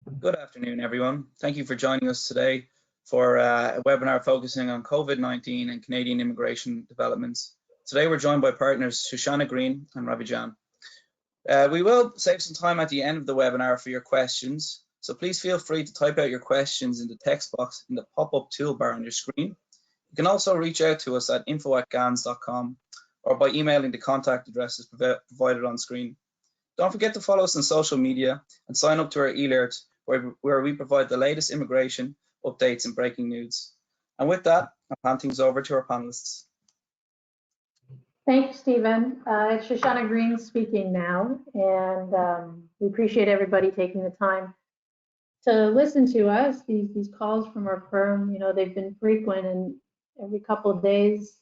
Good afternoon, everyone. Thank you for joining us today for a webinar focusing on COVID-19 and Canadian immigration developments. Today, we're joined by partners Shoshana and Ravi. Jain. We will save some time at the end of the webinar for your questions, so please feel free to type out your questions in the text box in the pop-up toolbar on your screen. You can also reach out to us at info@gans.com or by emailing the contact addresses provided on screen. Don't forget to follow us on social media and sign up to our alert where we provide the latest immigration updates and breaking news. And with that, I'll hand things over to our panelists. Thank you, Stephen. It's Shoshana Green speaking now, and we appreciate everybody taking the time to listen to us. These calls from our firm, they've been frequent, and every couple of days,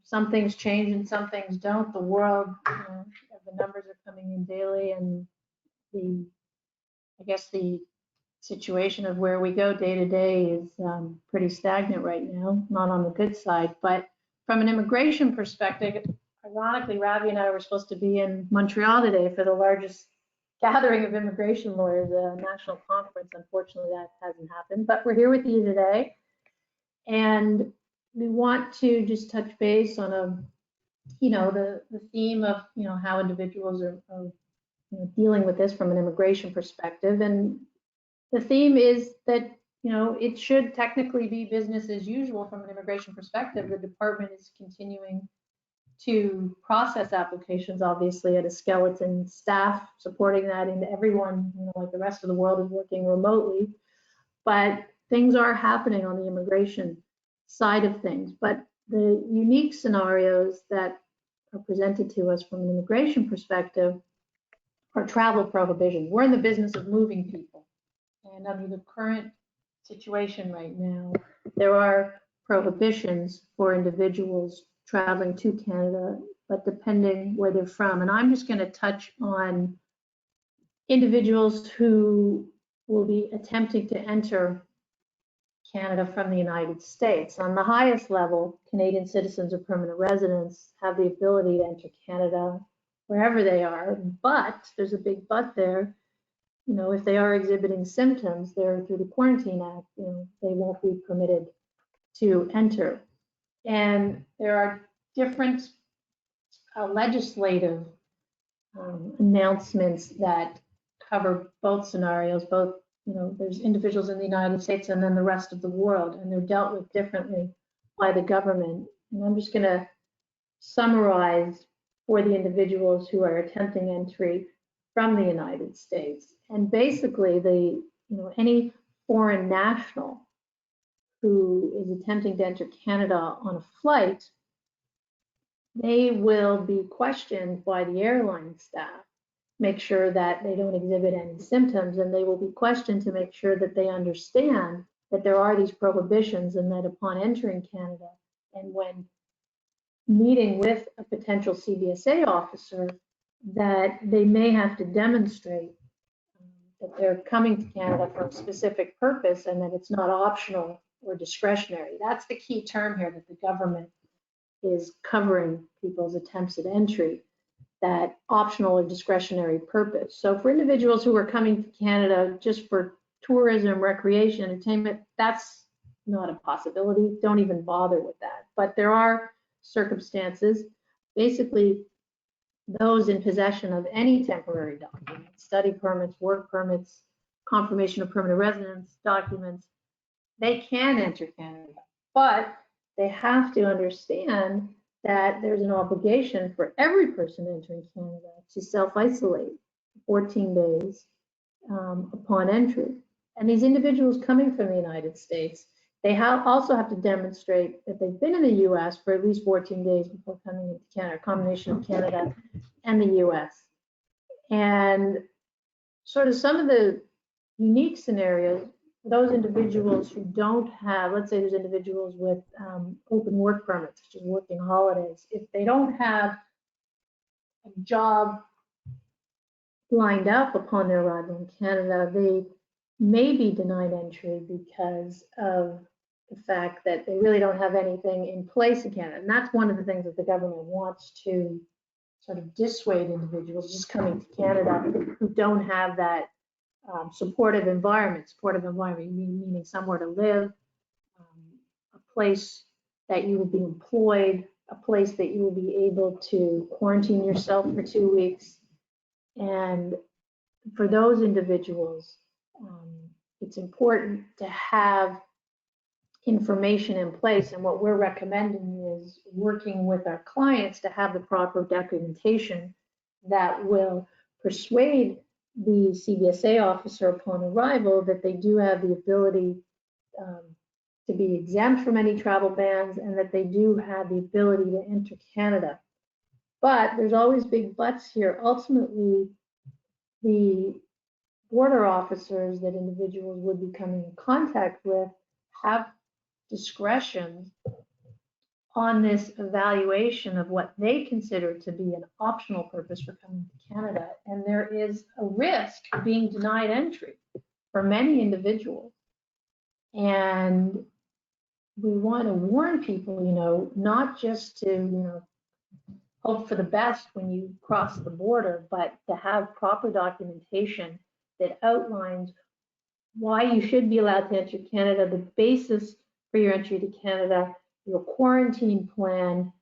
some things change and some things don't. The world, the numbers are coming in daily, and the situation of where we go day to day is pretty stagnant right now, not on the good side. But from an immigration perspective, ironically, Ravi and I were supposed to be in Montreal today for the largest gathering of immigration lawyers, a national conference. Unfortunately, that hasn't happened, but we're here with you today. And we want to just touch base on the theme of, how individuals are dealing with this from an immigration perspective. And the theme is that, it should technically be business as usual from an immigration perspective. The department is continuing to process applications, obviously, at a skeleton staff supporting that, and everyone, like the rest of the world, is working remotely. But things are happening on the immigration side of things. But the unique scenarios that are presented to us from an immigration perspective are travel prohibitions. We're in the business of moving people. And under the current situation right now, there are prohibitions for individuals traveling to Canada, but depending where they're from. And I'm just going to touch on individuals who will be attempting to enter Canada from the United States. On the highest level, Canadian citizens or permanent residents have the ability to enter Canada wherever they are, but there's a big but there. If they are exhibiting symptoms, they're through the Quarantine Act, they won't be permitted to enter. And there are different legislative announcements that cover both scenarios, there's individuals in the United States and then the rest of the world, and they're dealt with differently by the government. And I'm just going to summarize for the individuals who are attempting entry from the United States. And basically, any foreign national who is attempting to enter Canada on a flight, they will be questioned by the airline staff, make sure that they don't exhibit any symptoms, and they will be questioned to make sure that they understand that there are these prohibitions, and that upon entering Canada and when meeting with a potential CBSA officer, that they may have to demonstrate that they're coming to Canada for a specific purpose and that it's not optional or discretionary. That's the key term here, that the government is covering people's attempts at entry, that optional or discretionary purpose. So for individuals who are coming to Canada just for tourism, recreation, entertainment, that's not a possibility. Don't even bother with that. But there are circumstances, basically those in possession of any temporary documents, study permits, work permits, confirmation of permanent residence documents, they can enter Canada, but they have to understand that there's an obligation for every person entering Canada to self-isolate 14 days upon entry. And these individuals coming from the United States, they also have to demonstrate that they've been in the US for at least 14 days before coming into Canada, a combination of Canada and the US. And sort of some of the unique scenarios, those individuals who don't have, let's say there's individuals with open work permits, such as working holidays, if they don't have a job lined up upon their arrival in Canada, they may be denied entry because of the fact that they really don't have anything in place in Canada. And that's one of the things that the government wants to sort of dissuade individuals just coming to Canada who don't have that supportive environment. Supportive environment meaning somewhere to live, a place that you will be employed, a place that you will be able to quarantine yourself for 2 weeks. And for those individuals, it's important to have information in place. And what we're recommending is working with our clients to have the proper documentation that will persuade the CBSA officer upon arrival that they do have the ability to be exempt from any travel bans and that they do have the ability to enter Canada. But there's always big buts here. Ultimately, the border officers that individuals would be coming in contact with have discretion on this evaluation of what they consider to be an optional purpose for coming to Canada. And there is a risk of being denied entry for many individuals. And we want to warn people, not just to, hope for the best when you cross the border, but to have proper documentation that outlines why you should be allowed to enter Canada, the basis for your entry to Canada, your quarantine plan,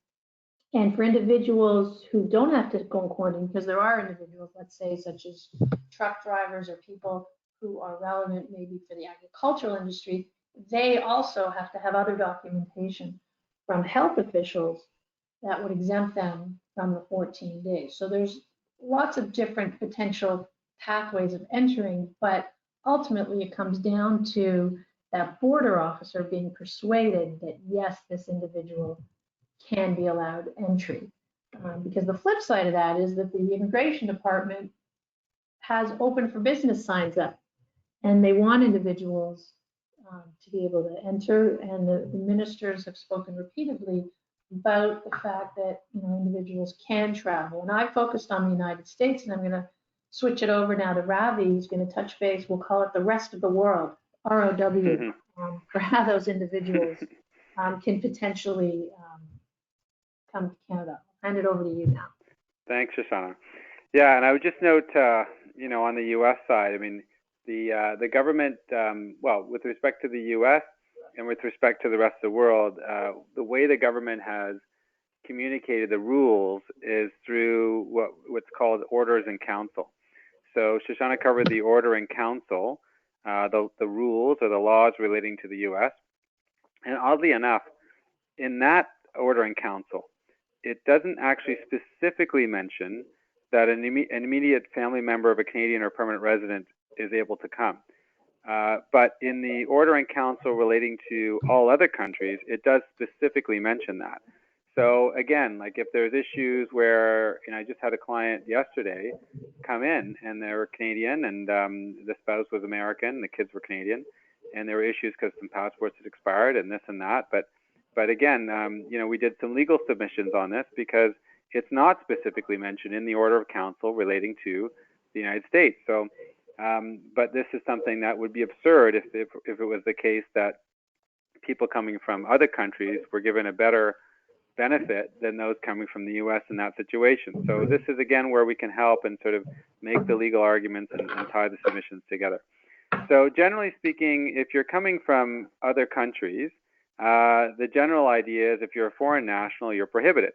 and for individuals who don't have to go in quarantine, because there are individuals, let's say, such as truck drivers or people who are relevant maybe for the agricultural industry, they also have to have other documentation from health officials that would exempt them from the 14 days. So there's lots of different potential pathways of entering, but ultimately it comes down to that border officer being persuaded that yes, this individual can be allowed entry. Because the flip side of that is that the immigration department has open for business signs up, and they want individuals to be able to enter. And the ministers have spoken repeatedly about the fact that individuals can travel. And I focused on the United States, and I'm going to switch it over now to Ravi, who's going to touch base. We'll call it the rest of the world, ROW, for how those individuals can potentially come to Canada. I'll hand it over to you now. Thanks, Shoshana. Yeah, and I would just note, on the U.S. side, I mean, the government, with respect to the U.S. and with respect to the rest of the world, the way the government has communicated the rules is through what's called orders in council. So Shoshana covered the order in council, the rules or the laws relating to the U.S. And oddly enough, in that order in council, it doesn't actually specifically mention that an immediate family member of a Canadian or permanent resident is able to come. But in the order in council relating to all other countries, it does specifically mention that. So again, like if there's issues where, I just had a client yesterday come in and they were Canadian and the spouse was American, the kids were Canadian, and there were issues because some passports had expired and this and that. But again, we did some legal submissions on this because it's not specifically mentioned in the order of council relating to the United States. So, but this is something that would be absurd if it was the case that people coming from other countries were given a better benefit than those coming from the U.S. in that situation. So this is again where we can help and sort of make the legal arguments and tie the submissions together. So generally speaking, if you're coming from other countries, the general idea is if you're a foreign national, you're prohibited.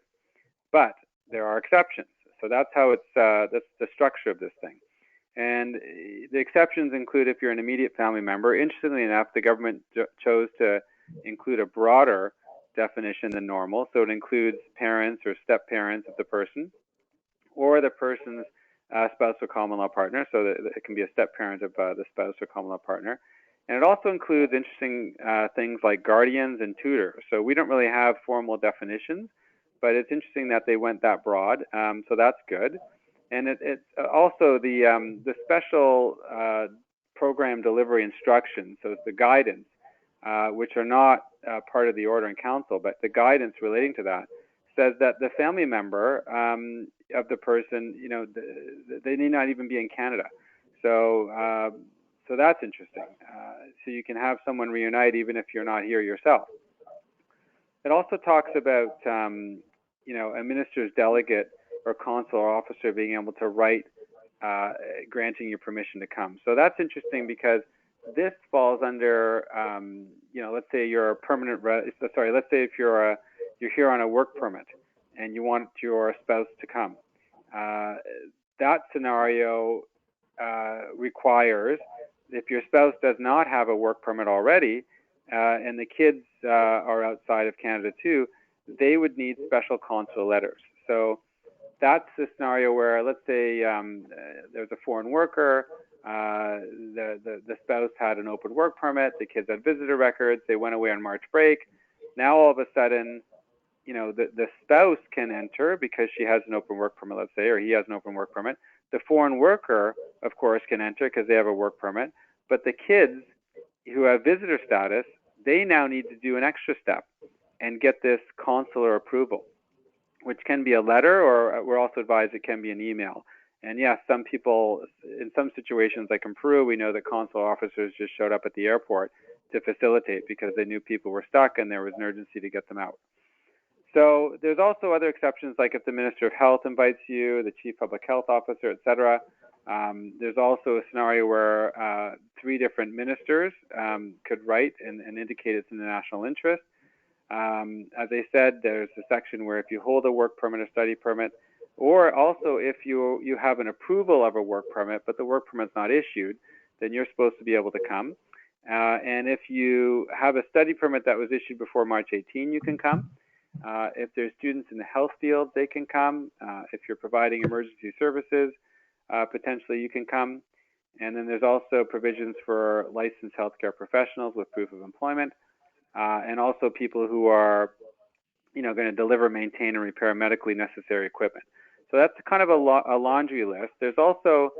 But there are exceptions. So that's how that's the structure of this thing. And the exceptions include if you're an immediate family member. Interestingly enough, the government chose to include a broader definition than normal. So it includes parents or step-parents of the person, or the person's spouse or common law partner. So that it can be a step-parent of the spouse or common law partner. And it also includes interesting things like guardians and tutors. So we don't really have formal definitions, but it's interesting that they went that broad. So that's good. And it's also the special program delivery instructions. So it's the guidance, which are not part of the order in council, but the guidance relating to that says that the family member of the person, they need not even be in Canada. So so that's interesting. So you can have someone reunite even if you're not here yourself. It also talks about, a minister's delegate or consular officer being able to write granting you permission to come. So that's interesting because this falls under, let's say you're a permanent, let's say if you're here on a work permit and you want your spouse to come. That scenario requires, if your spouse does not have a work permit already, and the kids are outside of Canada too, they would need special consular letters. So that's the scenario where, let's say there's a foreign worker, the spouse had an open work permit, the kids had visitor records, they went away on March break. Now all of a sudden, the spouse can enter because she has an open work permit, let's say, or he has an open work permit. The foreign worker, of course, can enter because they have a work permit. But the kids who have visitor status, they now need to do an extra step and get this consular approval, which can be a letter, or we're also advised it can be an email. And yes, some people, in some situations, like in Peru, we know that consular officers just showed up at the airport to facilitate because they knew people were stuck and there was an urgency to get them out. So there's also other exceptions, like if the Minister of Health invites you, the Chief Public Health Officer, etc. There's also a scenario where 3 different ministers could write and indicate it's in the national interest. As I said, there's a section where if you hold a work permit or study permit, or also if you have an approval of a work permit, but the work permit's not issued, then you're supposed to be able to come. And if you have a study permit that was issued before March 18, you can come. If there's students in the health field, they can come. If you're providing emergency services, potentially you can come. And then there's also provisions for licensed healthcare professionals with proof of employment, and also people who are, going to deliver, maintain, and repair medically necessary equipment. So that's kind of a laundry list. There's also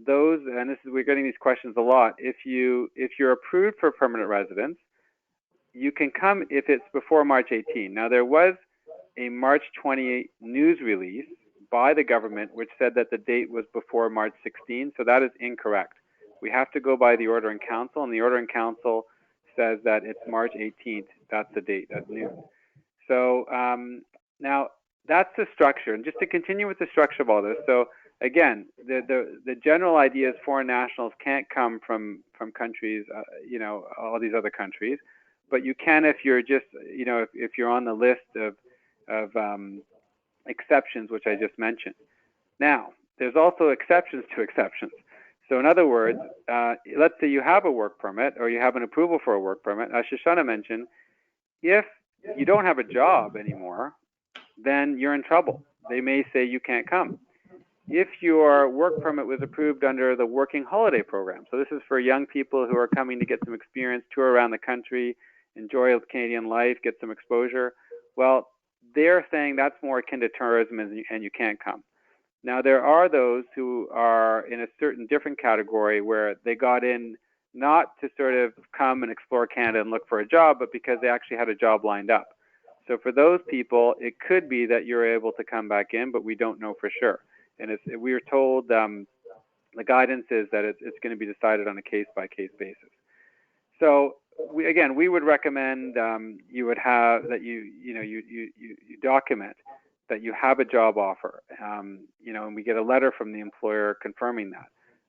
those, and we're getting these questions a lot. If you're approved for permanent residence, you can come if it's before March 18. Now, there was a March 28 news release by the government which said that the date was before March 16, so that is incorrect. We have to go by the Order in Council, and the Order in Council says that it's March 18th. That's the date at noon. So now that's the structure. And just to continue with the structure of all this, so again, the general idea is foreign nationals can't come from countries, all these other countries. But you can if you're just, if you're on the list of exceptions, which I just mentioned. Now, there's also exceptions to exceptions. So in other words, let's say you have a work permit or you have an approval for a work permit. As Shoshana mentioned, if you don't have a job anymore, then you're in trouble. They may say you can't come. If your work permit was approved under the Working Holiday Program, so this is for young people who are coming to get some experience, tour around the country, enjoy Canadian life, get some exposure, well, they're saying that's more akin to tourism and you can't come. Now, there are those who are in a certain different category where they got in not to sort of come and explore Canada and look for a job, but because they actually had a job lined up. So for those people, it could be that you're able to come back in, but we don't know for sure. And we were told the guidance is that it's going to be decided on a case-by-case basis. So we would recommend you would have that you document that you have a job offer, and we get a letter from the employer confirming that.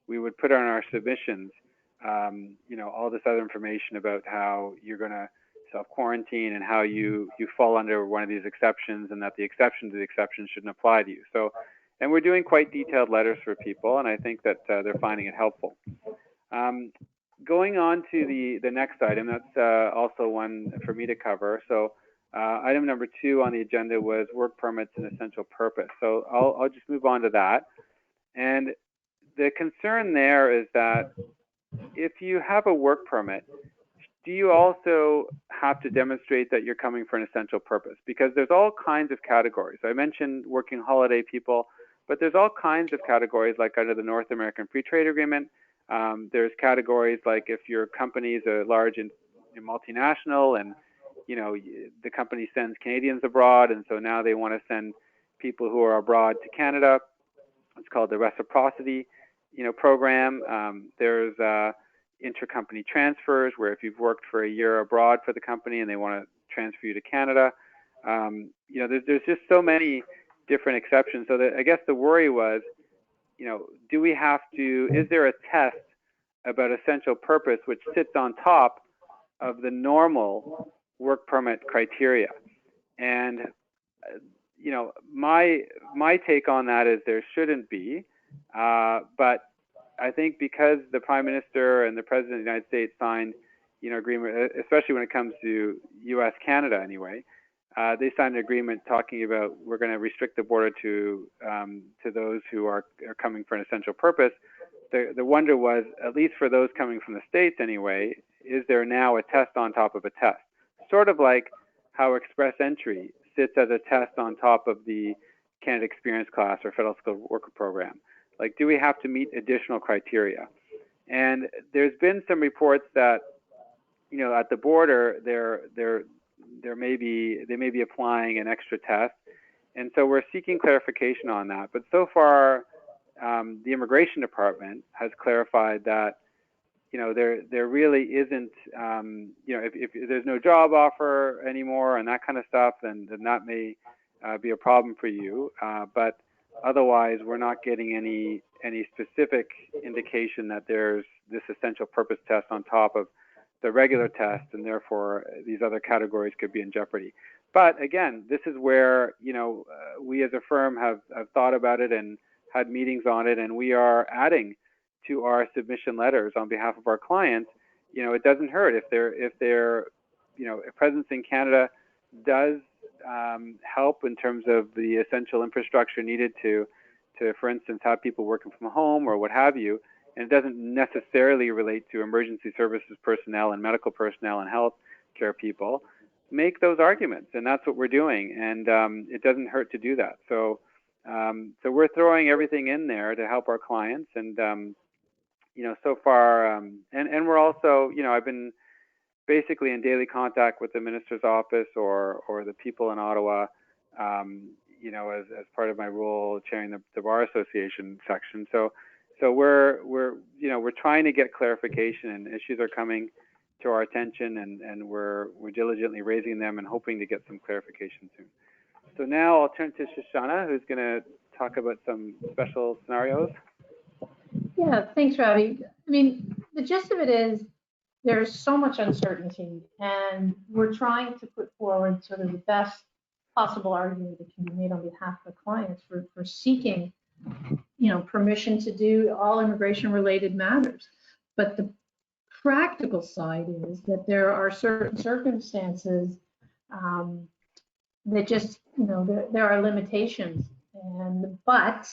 We would put on our submissions, all this other information about how you're going to self-quarantine and how you fall under one of these exceptions, and that the exception to the exception shouldn't apply to you. So, and we're doing quite detailed letters for people, and I think that they're finding it helpful. Going on to the next item, that's also one for me to cover. So item number 2 on the agenda was work permits and essential purpose. So I'll just move on to that. And the concern there is that if you have a work permit, do you also have to demonstrate that you're coming for an essential purpose? Because there's all kinds of categories. I mentioned working holiday people, but there's all kinds of categories, like under the North American Free Trade Agreement. There's categories like if your company is a large multinational and the company sends Canadians abroad, and so now they want to send people who are abroad to Canada. It's called the reciprocity program. There's intercompany transfers, where if you've worked for a year abroad for the company and they want to transfer you to Canada, there's just so many different exceptions. So I guess the worry was, do we have to, is there a test about essential purpose which sits on top of the normal work permit criteria? And you know, my take on that is there shouldn't be, but I think because the Prime Minister and the President of the United States signed, you know, agreement, especially when it comes to U.S. Canada anyway, they signed an agreement talking about we're going to restrict the border to those who are coming for an essential purpose. The wonder was, at least for those coming from the States anyway, is there now a test on top of a test? Sort of like how express entry sits as a test on top of the Canada Experience Class or Federal Skilled Worker Program. Like, do we have to meet additional criteria? And there's been some reports that, you know, at the border, they may be applying an extra test, and so we're seeking clarification on that. But so far, the Immigration Department has clarified that, you know, there really isn't, you know, if there's no job offer anymore and that kind of stuff, then that may be a problem for you. But otherwise, we're not getting any specific indication that there's this essential purpose test on top of the regular test, and therefore these other categories could be in jeopardy. But again, this is where, you know, we as a firm have thought about it and had meetings on it, and we are adding to our submission letters on behalf of our clients. You know, it doesn't hurt if their you know, presence in Canada does help in terms of the essential infrastructure needed to, for instance, have people working from home or what have you, and it doesn't necessarily relate to emergency services personnel and medical personnel and health care people. Make those arguments, and that's what we're doing, and it doesn't hurt to do that. So we're throwing everything in there to help our clients, and you know, so far, and we're also, you know, I've been basically in daily contact with the Minister's office or the people in Ottawa, you know, as part of my role chairing the Bar Association section. So we're you know, we're trying to get clarification, and issues are coming to our attention, and we're diligently raising them and hoping to get some clarification soon. So now I'll turn to Shoshana, who's going to talk about some special scenarios. Yeah, thanks, Ravi. I mean, the gist of it is there's so much uncertainty, and we're trying to put forward sort of the best possible argument that can be made on behalf of the clients for seeking, you know, permission to do all immigration-related matters. But the practical side is that there are certain circumstances that just, you know, there are limitations. But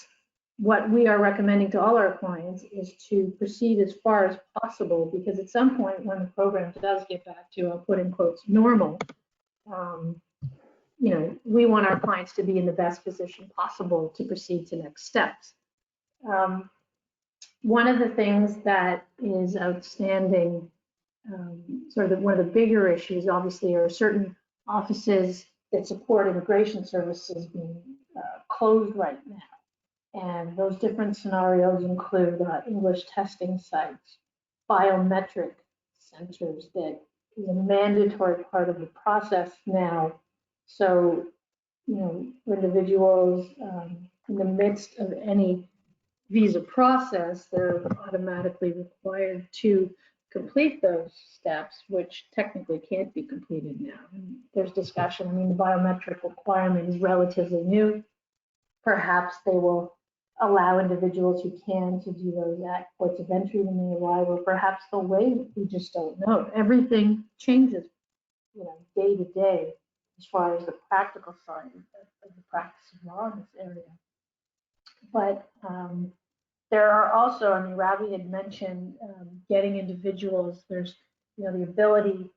what we are recommending to all our clients is to proceed as far as possible, because at some point when the program does get back to, I'll put in quotes, normal, you know, we want our clients to be in the best position possible to proceed to next steps. One of the things that is outstanding, sort of one of the bigger issues, obviously, are certain offices that support immigration services being closed right now. And those different scenarios include English testing sites, biometric centers that is a mandatory part of the process now. So, you know, for individuals in the midst of any visa process, they're automatically required to complete those steps, which technically can't be completed now. And there's discussion. I mean, the biometric requirement is relatively new. Perhaps they will allow individuals who can to do those at ports of entry when they arrive, or perhaps they'll waive it. We just don't know. Everything changes, you know, day to day as far as the practical side of the practice of law in this area. But there are also, I mean, Ravi had mentioned getting individuals, there's, you know, the ability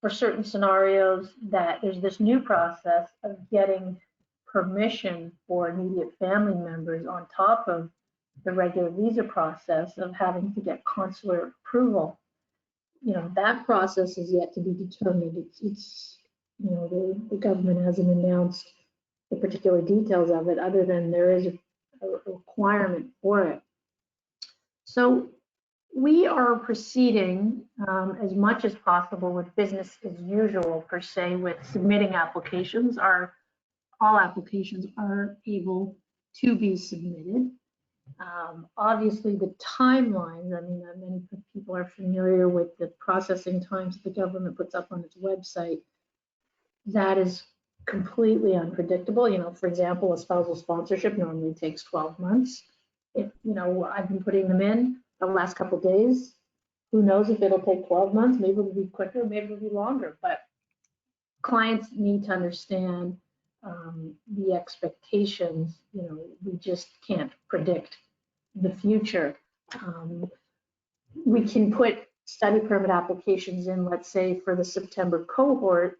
for certain scenarios that there's this new process of getting permission for immediate family members on top of the regular visa process of having to get consular approval. You know, that process is yet to be determined. It's you know, the government hasn't announced the particular details of it, other than there is a requirement for it. So we are proceeding as much as possible with business as usual, per se, with submitting applications. All applications are able to be submitted. Obviously, the timelines, I mean, many people are familiar with the processing times the government puts up on its website. That is completely unpredictable. You know, for example, a spousal sponsorship normally takes 12 months. If, you know, I've been putting them in the last couple of days. Who knows if it'll take 12 months? Maybe it'll be quicker, maybe it'll be longer. But clients need to understand the expectations. You know, we just can't predict the future. We can put study permit applications in, let's say, for the September cohort,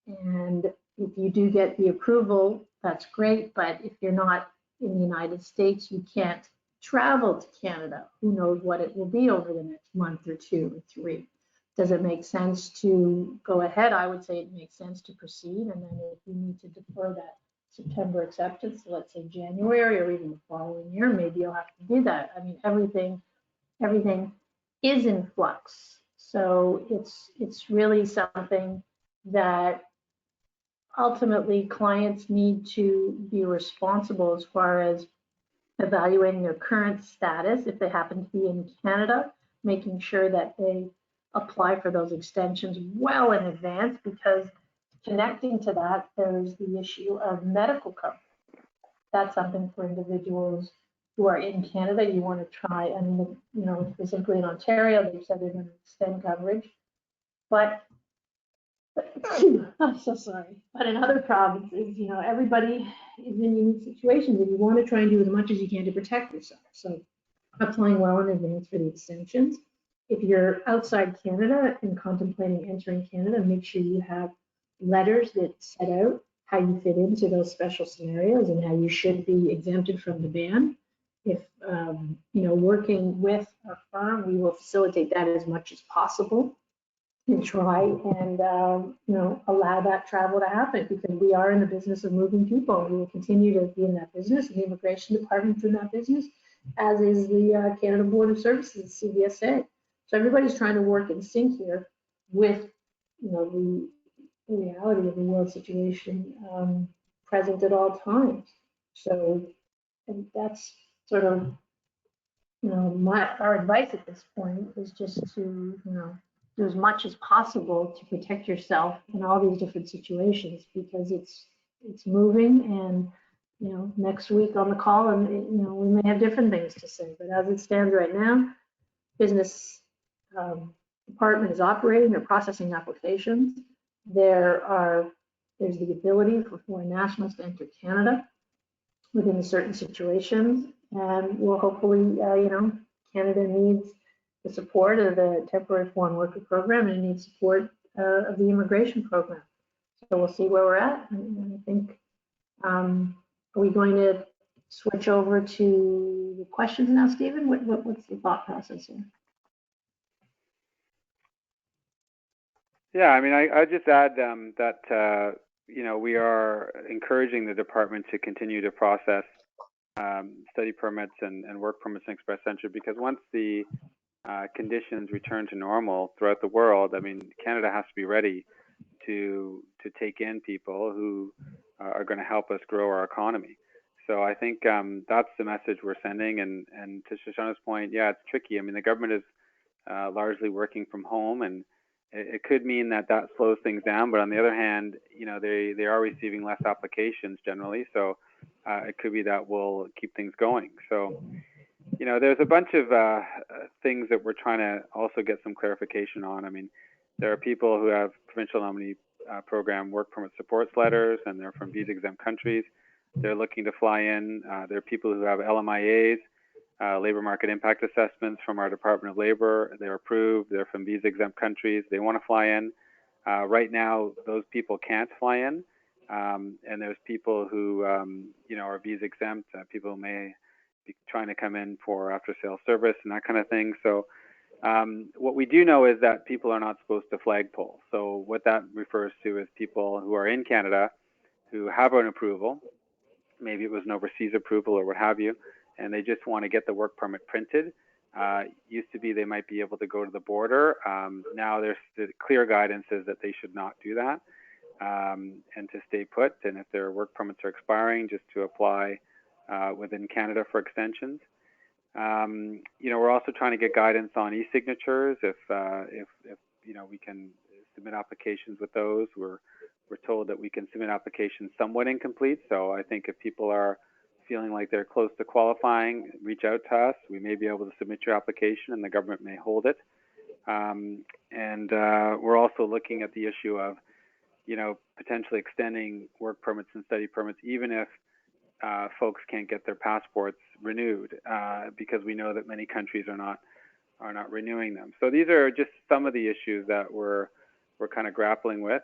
and if you do get the approval, that's great, but if you're not in the United States, you can't travel to Canada. Who knows what it will be over the next month or 2 or 3. Does it make sense to go ahead? I would say it makes sense to proceed, and then if you need to defer that September acceptance, let's say January or even the following year, maybe you'll have to do that. I mean, everything is in flux. So it's really something that ultimately clients need to be responsible as far as evaluating their current status if they happen to be in Canada, making sure that they apply for those extensions well in advance, because connecting to that, there's the issue of medical coverage. That's something for individuals who are in Canada. You want to try, I mean, you know, specifically in Ontario, they've said they're going to extend coverage, but I'm so sorry. But in other provinces, you know, everybody is in unique situations, and you want to try and do as much as you can to protect yourself. So applying well in advance for the extensions. If you're outside Canada and contemplating entering Canada, make sure you have letters that set out how you fit into those special scenarios and how you should be exempted from the ban. If, you know, working with our firm, we will facilitate that as much as possible and try and, you know, allow that travel to happen, because we are in the business of moving people. We will continue to be in that business, and the Immigration Department's in that business, as is the Canada Border Services, CBSA. So everybody's trying to work in sync here with, you know, the reality of the world situation present at all times. So, and that's sort of, you know, our advice at this point is just to, you know, do as much as possible to protect yourself in all these different situations, because it's moving. And, you know, next week on the call, and, you know, we may have different things to say, but as it stands right now, business department is operating, they're processing applications. There's the ability for foreign nationals to enter Canada within certain situations, and we'll hopefully, you know, Canada needs the support of the temporary foreign worker program, and it needs support of the immigration program. So we'll see where we're at. And I think, are we going to switch over to the questions now, Stephen? What's the thought process here? Yeah, I mean, I just add that, you know, we are encouraging the department to continue to process study permits and work permits and express entry, because once the conditions return to normal throughout the world, I mean, Canada has to be ready to take in people who are going to help us grow our economy. So I think that's the message we're sending. And to Shoshana's point, yeah, it's tricky. I mean, the government is largely working from home, and it could mean that slows things down. But on the other hand, you know, they are receiving less applications generally. So it could be that will keep things going. So, you know, there's a bunch of things that we're trying to also get some clarification on. I mean, there are people who have provincial nominee program work permit supports letters, and they're from visa exempt countries. They're looking to fly in. There are people who have LMIAs, labor market impact assessments from our Department of Labor. They're approved. They're from visa exempt countries. They want to fly in. Right now, those people can't fly in. And there's people who, you know, are visa exempt, people who may be trying to come in for after sales service and that kind of thing. So what we do know is that people are not supposed to flagpole. So what that refers to is people who are in Canada who have an approval, maybe it was an overseas approval or what have you, and they just want to get the work permit printed. Used to be they might be able to go to the border. Now there's the clear guidance is that they should not do that, and to stay put. And if their work permits are expiring, just to apply within Canada for extensions. We're also trying to get guidance on e-signatures. If we can submit applications with those. We're told that we can submit applications somewhat incomplete. So I think if people are feeling like they're close to qualifying, reach out to us. We may be able to submit your application, and the government may hold it. We're also looking at the issue of, potentially extending work permits and study permits, even if folks can't get their passports renewed, because we know that many countries are not renewing them. So these are just some of the issues that we're kind of grappling with.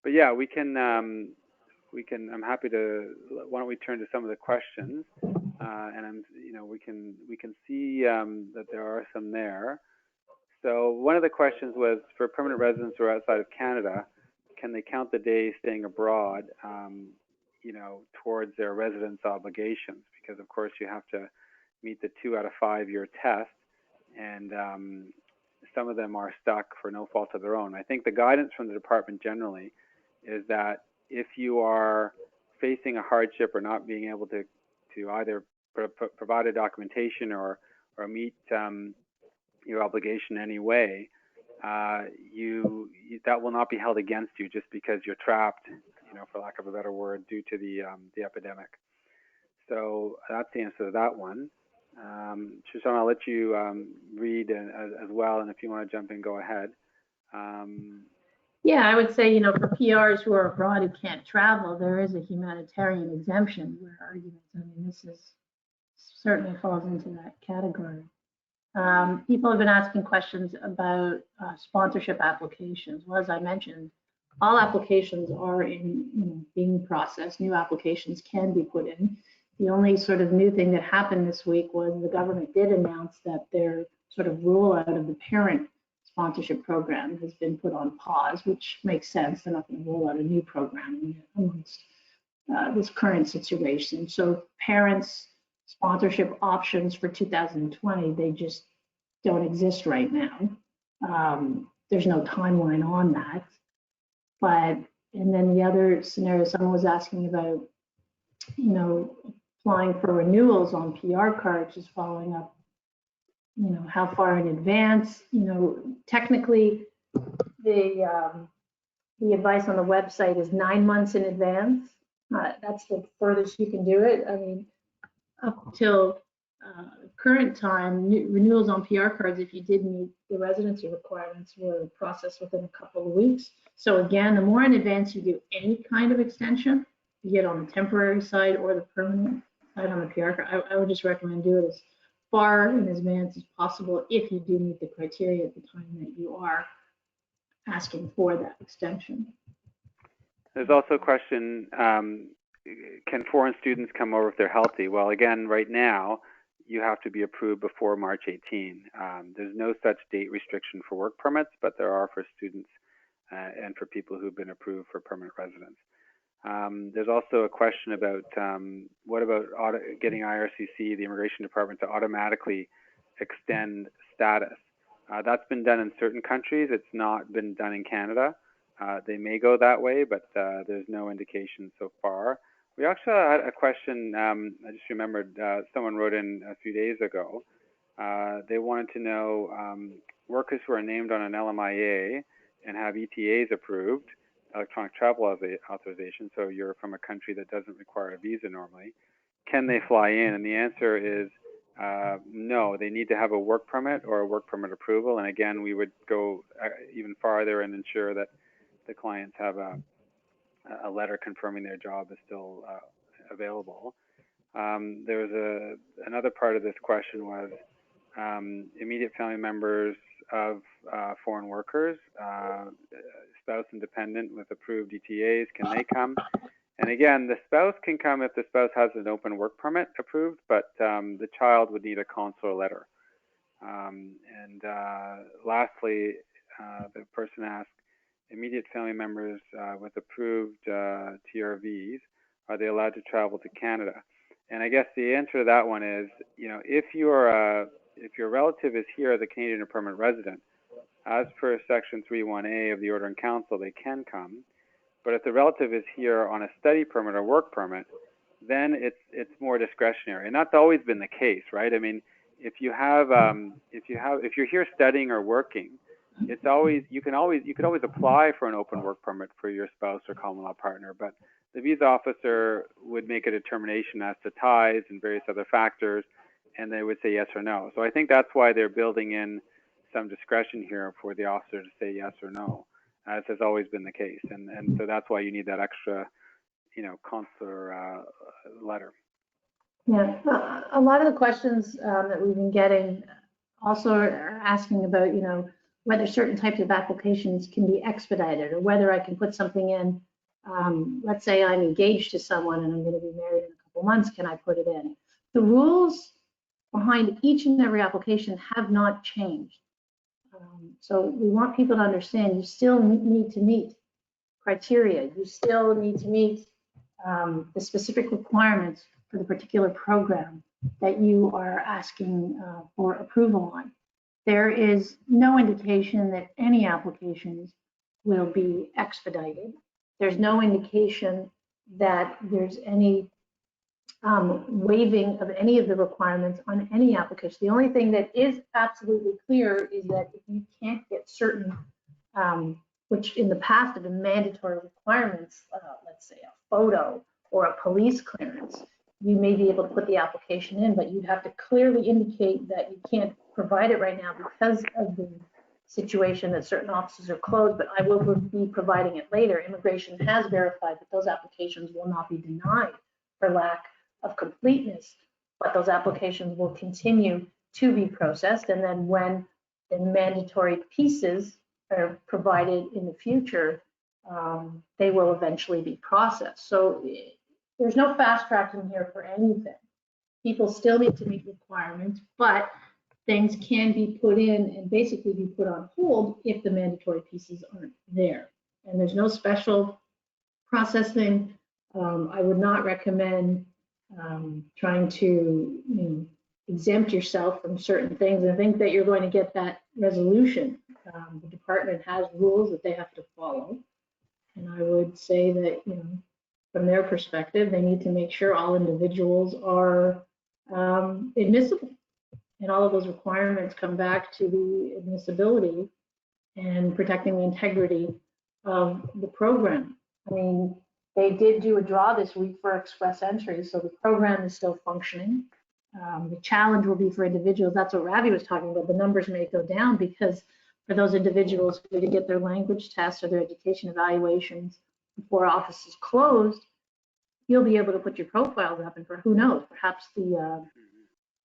But yeah, we can. I'm happy to. Why don't we turn to some of the questions? We can see that there are some there. So one of the questions was, for permanent residents who are outside of Canada, can they count the days staying abroad, towards their residence obligations? Because of course you have to meet the 2 out of 5 year test, and some of them are stuck for no fault of their own. I think the guidance from the department generally is that if you are facing a hardship or not being able to either provide a documentation or meet your obligation anyway, that will not be held against you just because you're trapped, for lack of a better word, due to the epidemic. So that's the answer to that one. Shoshana, I'll let you read as well, and if you want to jump in, go ahead. Yeah, I would say, for PRs who are abroad who can't travel, there is a humanitarian exemption where arguments. I mean, this certainly falls into that category. People have been asking questions about sponsorship applications. Well, as I mentioned, all applications are being processed. New applications can be put in. The only sort of new thing that happened this week was the government did announce that their sort of rollout of the parent sponsorship program has been put on pause, which makes sense. They're not going to roll out a new program amongst this current situation. So parents' sponsorship options for 2020, they just don't exist right now. There's no timeline on that. And then the other scenario, someone was asking about, applying for renewals on PR cards, just following up, how far in advance. Technically, the advice on the website is 9 months in advance. That's the furthest you can do it. I mean, up till current time, renewals on PR cards, if you did meet the residency requirements, were processed within a couple of weeks. So again, the more in advance you do any kind of extension, you get on the temporary side or the permanent side on the PR card, I would just recommend do it as far in advance as possible if you do meet the criteria at the time that you are asking for that extension. There's also a question, can foreign students come over if they're healthy? Well, again, right now, you have to be approved before March 18. There's no such date restriction for work permits, but there are for students and for people who've been approved for permanent residence. There's also a question about what about getting IRCC, the Immigration Department, to automatically extend status. That's been done in certain countries. It's not been done in Canada. They may go that way, but there's no indication so far. We actually had a question, I just remembered, someone wrote in a few days ago. They wanted to know workers who are named on an LMIA and have ETAs approved, electronic travel authorization, so you're from a country that doesn't require a visa normally, can they fly in? And the answer is no, they need to have a work permit or a work permit approval. And again, we would go even farther and ensure that the clients have a letter confirming their job is still available. There was another part of this question was immediate family members of foreign workers, spouse and dependent with approved ETAs, can they come? And again, the spouse can come if the spouse has an open work permit approved, but the child would need a consular letter. Lastly, the person asked, immediate family members with approved TRVs, are they allowed to travel to Canada? And I guess the answer to that one is, if your relative is here as a Canadian or permanent resident, as per Section 3.1a of the Order in Council, they can come. But if the relative is here on a study permit or work permit, then it's more discretionary, and that's always been the case, right? I mean, if you're here studying or working, you could always apply for an open work permit for your spouse or common law partner, but the visa officer would make a determination as to ties and various other factors, and they would say yes or no. So I think that's why they're building in some discretion here for the officer to say yes or no, as has always been the case, and so that's why you need that extra, consular letter. Yeah, a lot of the questions that we've been getting also are asking about, whether certain types of applications can be expedited, or whether I can put something in. Let's say I'm engaged to someone and I'm going to be married in a couple months. Can I put it in? The rules behind each and every application have not changed. So we want people to understand you still need to meet criteria. You still need to meet the specific requirements for the particular program that you are asking for approval on. There is no indication that any applications will be expedited. There's no indication that there's any waiving of any of the requirements on any application. The only thing that is absolutely clear is that if you can't get certain, which in the past have been mandatory requirements, let's say a photo or a police clearance, you may be able to put the application in, but you'd have to clearly indicate that you can't provide it right now because of the situation that certain offices are closed, but I will be providing it later. Immigration has verified that those applications will not be denied for lack of completeness, but those applications will continue to be processed, and then when the mandatory pieces are provided in the future, they will eventually be processed. So there's no fast tracking here for anything. People still need to meet requirements, but things can be put in and basically be put on hold if the mandatory pieces aren't there. And there's no special processing. I would not recommend trying to exempt yourself from certain things and think that you're going to get that resolution. The department has rules that they have to follow. And I would say that, from their perspective, they need to make sure all individuals are admissible. And all of those requirements come back to the admissibility and protecting the integrity of the program. I mean, they did do a draw this week for express entry, so the program is still functioning. The challenge will be for individuals. That's what Ravi was talking about. The numbers may go down because for those individuals who didn't get their language tests or their education evaluations before office is closed, you'll be able to put your profiles up, and for who knows, perhaps the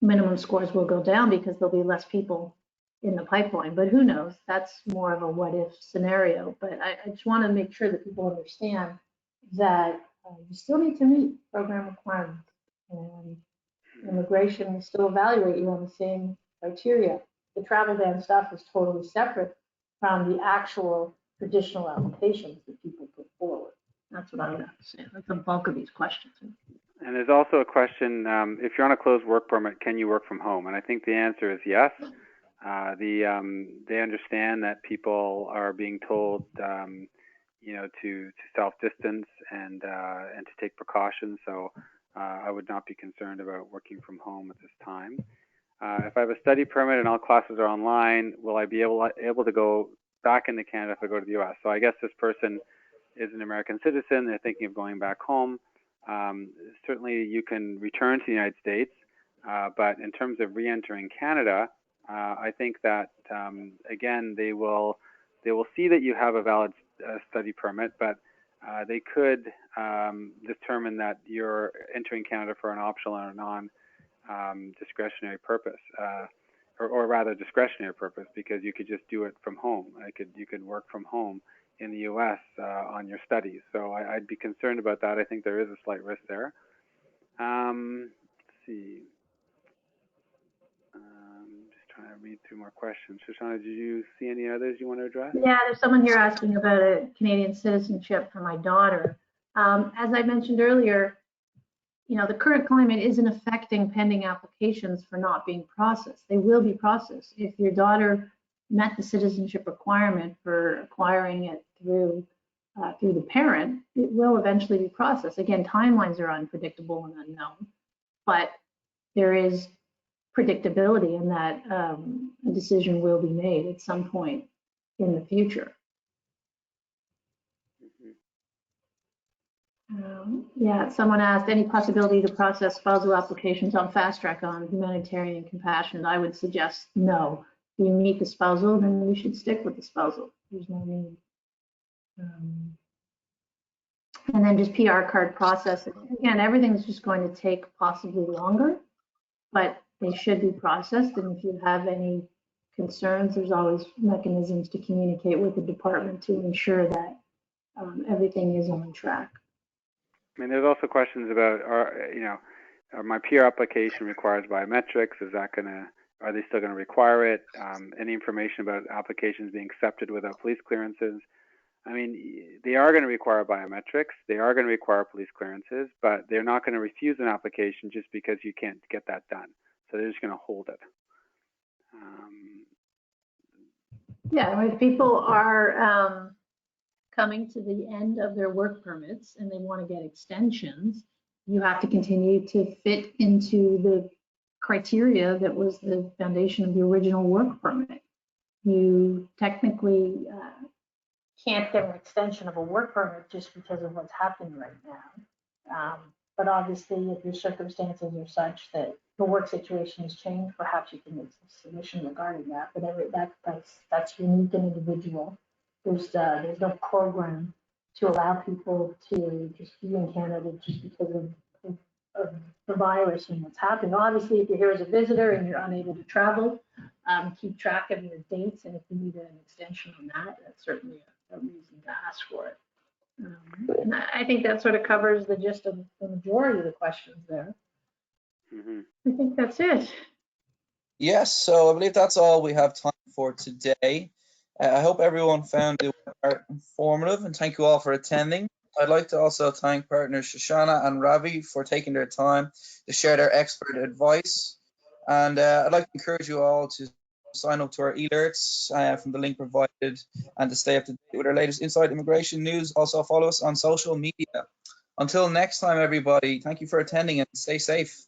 minimum scores will go down because there'll be less people in the pipeline, but who knows? That's more of a what if scenario. But I just want to make sure that people understand that you still need to meet program requirements, and immigration will still evaluate you on the same criteria. The travel ban stuff is totally separate from the actual traditional applications that people put forward. That's what I would have to say. That's the bulk of these questions. And there's also a question, if you're on a closed work permit, can you work from home? And I think the answer is yes. They understand that people are being told, to self-distance and to take precautions. So I would not be concerned about working from home at this time. If I have a study permit and all classes are online, will I be able to go back into Canada if I go to the U.S.? So I guess this person is an American citizen. They're thinking of going back home. Certainly you can return to the United States, but in terms of re-entering Canada, I think that, again, they will see that you have a valid study permit, but they could determine that you're entering Canada for an optional or non-discretionary purpose, or rather discretionary purpose, because you could just do it from home. You could work from home in the U.S. On your studies. So I'd be concerned about that. I think there is a slight risk there. Let's see. Just trying to read through more questions. Shoshana, did you see any others you want to address? Yeah, there's someone here asking about a Canadian citizenship for my daughter. As I mentioned earlier, the current climate isn't affecting pending applications for not being processed. They will be processed. If your daughter met the citizenship requirement for acquiring it through through the parent, it will eventually be processed. Again, timelines are unpredictable and unknown, but there is predictability in that a decision will be made at some point in the future. Yeah, someone asked, any possibility to process spousal applications on fast track on humanitarian and compassionate? I would suggest no. If you meet the spousal, then you should stick with the spousal. There's no need. And then just PR card processing. Again, everything's just going to take possibly longer, but they should be processed. And if you have any concerns, there's always mechanisms to communicate with the department to ensure that everything is on track. I mean, there's also questions about, are my PR application requires biometrics? Are they still going to require it? Any information about applications being accepted without police clearances? I mean, they are going to require biometrics. They are going to require police clearances, but they're not going to refuse an application just because you can't get that done. So they're just going to hold it. Yeah, if people are coming to the end of their work permits and they want to get extensions, you have to continue to fit into the criteria that was the foundation of the original work permit. You technically can't get an extension of a work permit just because of what's happening right now. But obviously, if your circumstances are such that the work situation has changed, perhaps you can make some submission regarding that. But that's unique and individual. There's no program to allow people to just be in Canada just because of the virus and what's happening. Obviously, if you're here as a visitor and you're unable to travel, keep track of your dates, and if you need an extension on that, that's certainly a reason to ask for it. And I think that sort of covers the gist of the majority of the questions there. I think that's it. Yes, so I believe that's all we have time for today. I hope everyone found the webinar informative, and thank you all for attending. I'd like to also thank partners Shoshana and Ravi for taking their time to share their expert advice. And I'd like to encourage you all to sign up to our alerts from the link provided and to stay up to date with our latest inside immigration news. Also follow us on social media. Until next time, everybody, thank you for attending and stay safe.